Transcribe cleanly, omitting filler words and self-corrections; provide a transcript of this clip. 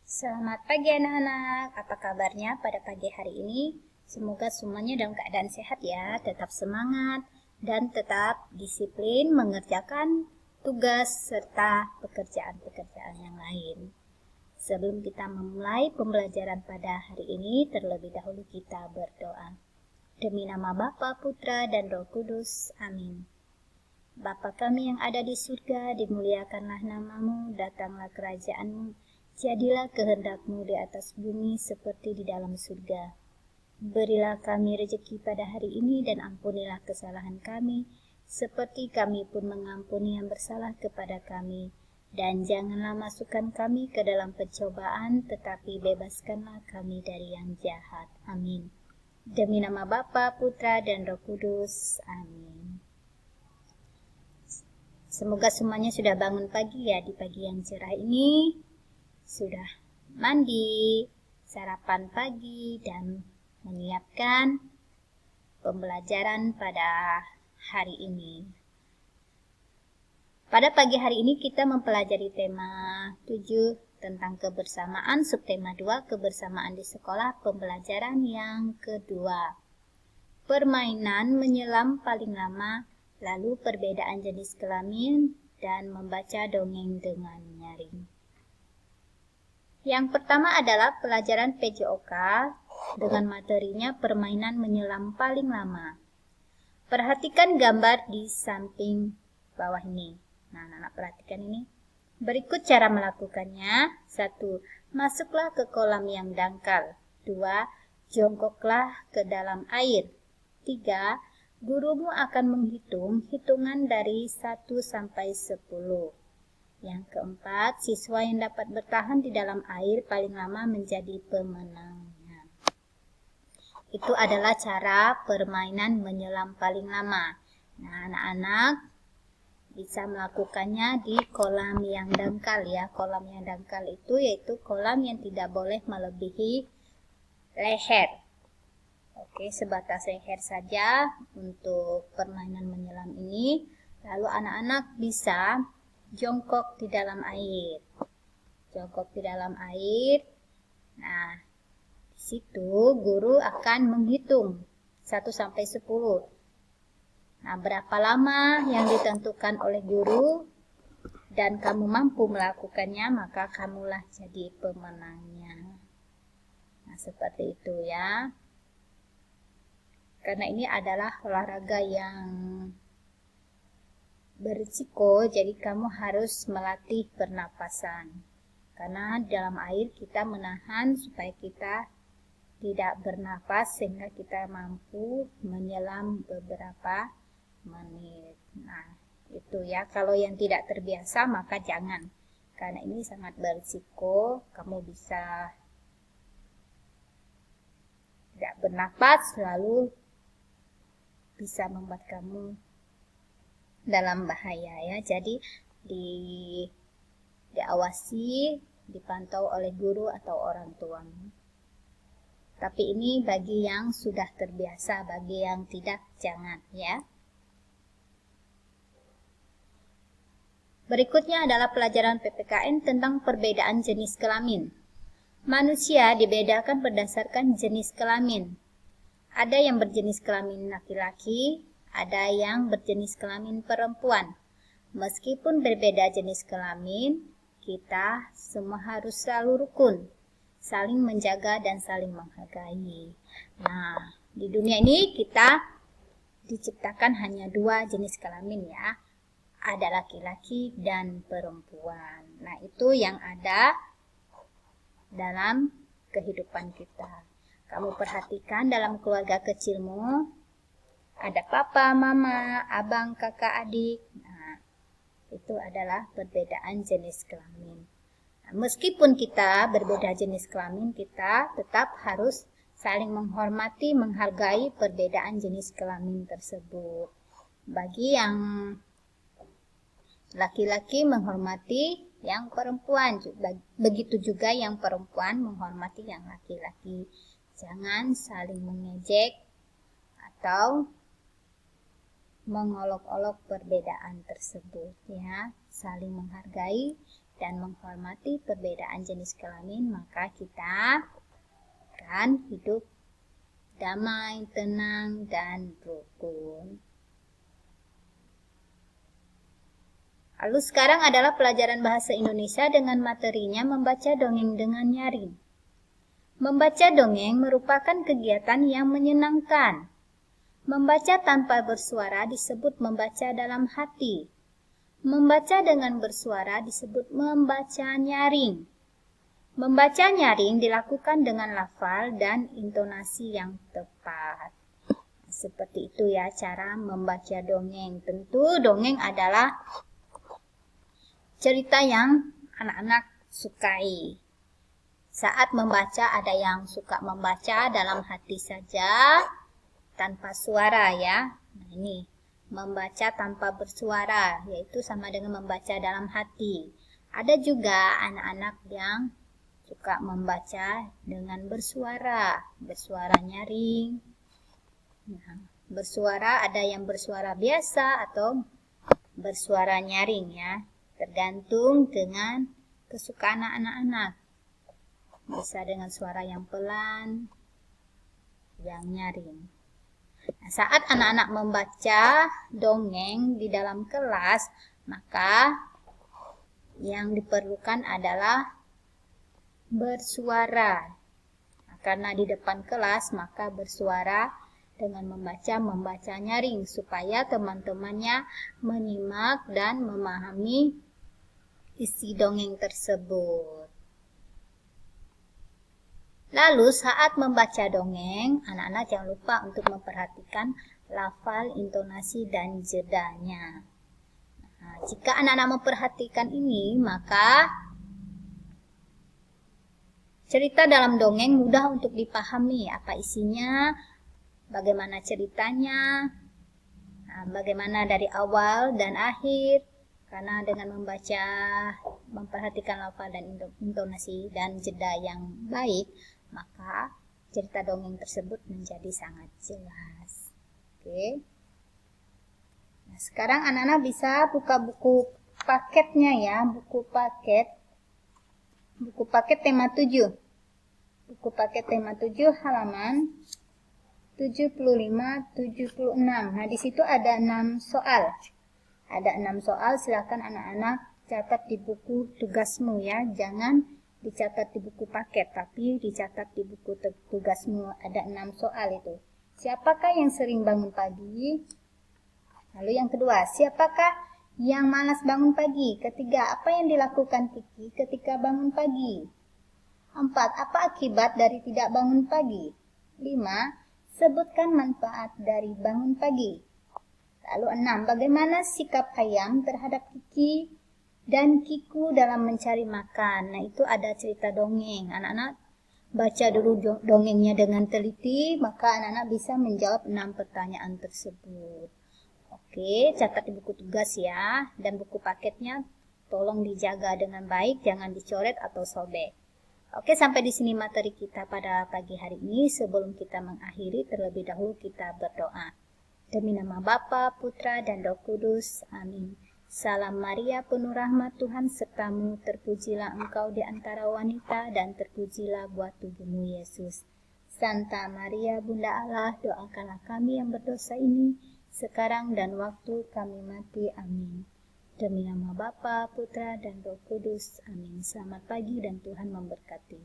Selamat pagi anak-anak, apa kabarnya pada pagi hari ini? Semoga semuanya dalam keadaan sehat ya, tetap semangat dan tetap disiplin mengerjakan tugas serta pekerjaan-pekerjaan yang lain. Sebelum kita memulai pembelajaran pada hari ini, terlebih dahulu kita berdoa. Demi nama Bapa, Putra, dan Roh Kudus, amin. Bapa kami yang ada di surga, dimuliakanlah namamu, datanglah kerajaanmu, jadilah kehendak-Mu di atas bumi seperti di dalam surga. Berilah kami rezeki pada hari ini dan ampunilah kesalahan kami, seperti kami pun mengampuni yang bersalah kepada kami. Dan janganlah masukkan kami ke dalam pencobaan, tetapi bebaskanlah kami dari yang jahat. Amin. Demi nama Bapa, Putra, dan Roh Kudus. Amin. Semoga semuanya sudah bangun pagi ya di pagi yang cerah ini. Sudah mandi, sarapan pagi, dan menyiapkan pembelajaran pada hari ini. Pada pagi hari ini kita mempelajari tema 7 tentang kebersamaan, subtema 2 kebersamaan di sekolah, pembelajaran yang kedua. Permainan menyelam paling lama, lalu perbedaan jenis kelamin, dan membaca dongeng dengan nyaring. Yang pertama adalah pelajaran PJOK dengan materinya permainan menyelam paling lama. Perhatikan gambar di samping bawah ini. Nah, anak-anak perhatikan ini. Berikut cara melakukannya. 1. Masuklah ke kolam yang dangkal. 2. Jongkoklah ke dalam air. 3. Gurumu akan menghitung hitungan dari 1 sampai 10. Yang keempat, siswa yang dapat bertahan di dalam air paling lama menjadi pemenangnya. Itu adalah cara permainan menyelam paling lama. Nah, anak-anak bisa melakukannya di kolam yang dangkal ya. Kolam yang dangkal itu yaitu kolam yang tidak boleh melebihi leher. Oke, sebatas leher saja untuk permainan menyelam ini. Lalu anak-anak bisa jongkok di dalam air. Jongkok di dalam air. Nah, di situ guru akan menghitung 1 sampai 10. Nah, berapa lama yang ditentukan oleh guru dan kamu mampu melakukannya, maka kamulah jadi pemenangnya. Nah, seperti itu ya. Karena ini adalah olahraga yang berisiko, jadi kamu harus melatih pernapasan. Karena dalam air kita menahan supaya kita tidak bernapas sehingga kita mampu menyelam beberapa menit. Nah, itu ya. Kalau yang tidak terbiasa maka jangan. Karena ini sangat berisiko, kamu bisa tidak bernapas lalu bisa membuat kamu dalam bahaya ya. Jadi diawasi, dipantau oleh guru atau orang tuamu. Tapi ini bagi yang sudah terbiasa, bagi yang tidak jangan ya. Berikutnya adalah pelajaran PPKN tentang perbedaan jenis kelamin. Manusia dibedakan berdasarkan jenis kelamin. Ada yang berjenis kelamin laki-laki, ada yang berjenis kelamin perempuan. Meskipun berbeda jenis kelamin, kita semua harus selalu rukun, saling menjaga dan saling menghargai. Nah, di dunia ini kita diciptakan hanya 2 jenis kelamin ya. Ada laki-laki dan perempuan. Nah, itu yang ada dalam kehidupan kita. Kamu perhatikan dalam keluarga kecilmu, ada papa, mama, abang, kakak, adik. Nah, itu adalah perbedaan jenis kelamin. Nah, meskipun kita berbeda jenis kelamin, kita tetap harus saling menghormati, menghargai perbedaan jenis kelamin tersebut. Bagi yang laki-laki menghormati yang perempuan, begitu juga yang perempuan menghormati yang laki-laki. Jangan saling mengejek atau mengolok-olok perbedaan tersebut ya. Saling menghargai dan menghormati perbedaan jenis kelamin, maka kita akan hidup damai, tenang, dan rukun. Lalu sekarang adalah pelajaran bahasa Indonesia dengan materinya membaca dongeng dengan nyaring. Membaca dongeng merupakan kegiatan yang menyenangkan. Membaca tanpa bersuara disebut membaca dalam hati. Membaca dengan bersuara disebut membaca nyaring. Membaca nyaring dilakukan dengan lafal dan intonasi yang tepat. Seperti itu ya cara membaca dongeng. Tentu dongeng adalah cerita yang anak-anak sukai. Saat membaca ada yang suka membaca dalam hati saja tanpa suara ya. Nah ini membaca tanpa bersuara, yaitu sama dengan membaca dalam hati. Ada juga anak-anak yang suka membaca dengan bersuara nyaring. Nah, bersuara ada yang bersuara biasa atau bersuara nyaring ya, tergantung dengan kesukaan anak-anak. Bisa dengan suara yang pelan, yang nyaring. Nah, saat anak-anak membaca dongeng di dalam kelas, maka yang diperlukan adalah bersuara. Nah, karena di depan kelas, maka bersuara dengan membaca nyaring supaya teman-temannya menyimak dan memahami isi dongeng tersebut. Lalu saat membaca dongeng, anak-anak jangan lupa untuk memperhatikan lafal, intonasi, dan jedanya. Nah, jika anak-anak memperhatikan ini, maka cerita dalam dongeng mudah untuk dipahami. Apa isinya, bagaimana ceritanya, bagaimana dari awal dan akhir. Karena dengan memperhatikan lafal dan intonasi dan jeda yang baik, maka cerita dongeng tersebut menjadi sangat jelas. Oke. Nah, sekarang anak-anak bisa buka buku paketnya ya, buku paket tema 7. Buku paket tema 7 halaman 75-76. Nah, di situ ada 6 soal. Ada 6 soal, silakan anak-anak catat di buku tugasmu ya. Jangan dicatat di buku paket, tapi dicatat di buku tugasmu. Ada 6 soal itu. Siapakah yang sering bangun pagi? Lalu yang kedua, siapakah yang malas bangun pagi? Ketiga, apa yang dilakukan Kiki ketika bangun pagi? 4, apa akibat dari tidak bangun pagi? 5, sebutkan manfaat dari bangun pagi. Lalu 6, bagaimana sikap ayam terhadap Kiki dan Kiku dalam mencari makan? Nah, itu ada cerita dongeng. Anak-anak baca dulu dongengnya dengan teliti, maka anak-anak bisa menjawab 6 pertanyaan tersebut. Oke, catat di buku tugas ya. Dan buku paketnya tolong dijaga dengan baik, jangan dicoret atau sobek. Oke, sampai di sini materi kita pada pagi hari ini. Sebelum kita mengakhiri, terlebih dahulu kita berdoa. Demi nama Bapa, Putra, dan Roh Kudus. Amin. Salam Maria, penuh rahmat Tuhan sertamu, terpujilah engkau di antara wanita, dan terpujilah buah tubuhmu Yesus. Santa Maria, Bunda Allah, doakanlah kami yang berdosa ini, sekarang dan waktu kami mati. Amin. Demi nama Bapa, Putra, dan Roh Kudus. Amin. Selamat pagi dan Tuhan memberkati.